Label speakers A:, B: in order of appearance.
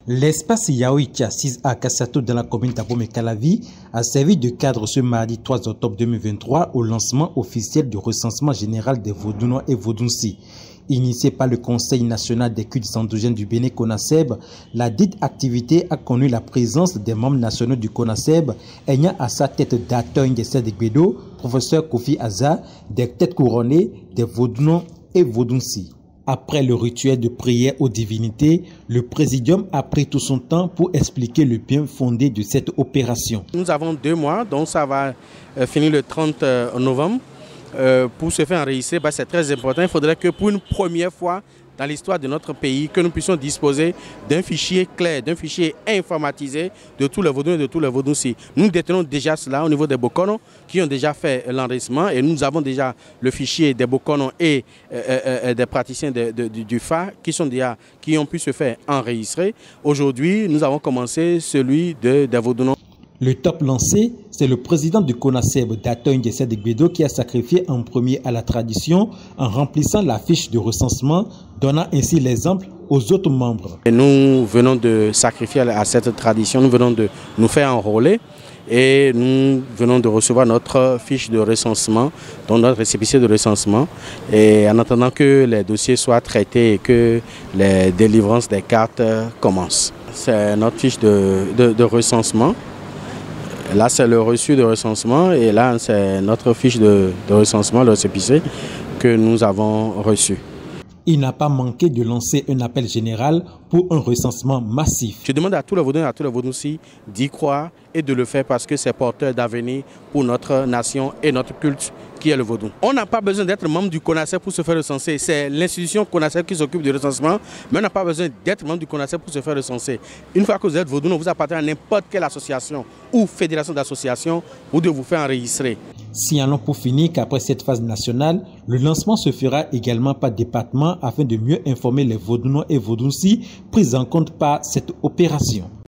A: L'espace Yaoïtia 6A Kassato dans la commune d'Abomey-Calavi a servi de cadre ce mardi 3 octobre 2023 au lancement officiel du recensement général des Vaudounois et Vaudounsi. Initié par le Conseil national des cultes endogènes du Bénin CONASEB, la dite activité a connu la présence des membres nationaux du CONASEB, ayant à sa tête Datogne de Sédégbedo, professeur Kofi Aza, des têtes couronnées des Vaudounois et Vaudounsi. Après le rituel de prière aux divinités, le présidium a pris tout son temps pour expliquer le bien fondé de cette opération.
B: Nous avons 2 mois, donc ça va finir le 30 novembre. Pour se faire enregistrer, c'est très important. Il faudrait que pour une première fois dans l'histoire de notre pays, que nous puissions disposer d'un fichier clair, d'un fichier informatisé de tous les Vaudouins et de tous les Vaudounsi. Nous détenons déjà cela au niveau des Bokono qui ont déjà fait l'enregistrement et nous avons déjà le fichier des Bokono et des praticiens du FA qui ont pu se faire enregistrer. Aujourd'hui, nous avons commencé celui des Vaudouins.
A: Le top lancé, c'est le président du CONASEB, Datogne de Sédégbedo, qui a sacrifié en premier à la tradition en remplissant la fiche de recensement, donnant ainsi l'exemple aux autres membres.
B: Et nous venons de sacrifier à cette tradition, nous venons de nous faire enrôler et nous venons de recevoir notre fiche de recensement, donc notre récépissé de recensement. Et en attendant que les dossiers soient traités et que les délivrances des cartes commencent. C'est notre fiche de recensement. Là, c'est le reçu de recensement et là, c'est notre fiche de recensement, le récépissé, que nous avons reçu.
A: Il n'a pas manqué de lancer un appel général pour un recensement massif.
B: Je demande à tous les Vaudois et à tous les Vaudounsi d'y croire et de le faire parce que c'est porteur d'avenir pour notre nation et notre culte qui est le Vaudou. On n'a pas besoin d'être membre du CONASEB pour se faire recenser. C'est l'institution CONASEB qui s'occupe du recensement, mais on n'a pas besoin d'être membre du CONASEB pour se faire recenser. Une fois que vous êtes Vaudou, vous appartenez à n'importe quelle association ou fédération d'associations, vous devez vous faire enregistrer.
A: Signalons pour finir qu'après cette phase nationale, le lancement se fera également par département afin de mieux informer les Vaudounois et Vaudounsi pris en compte par cette opération.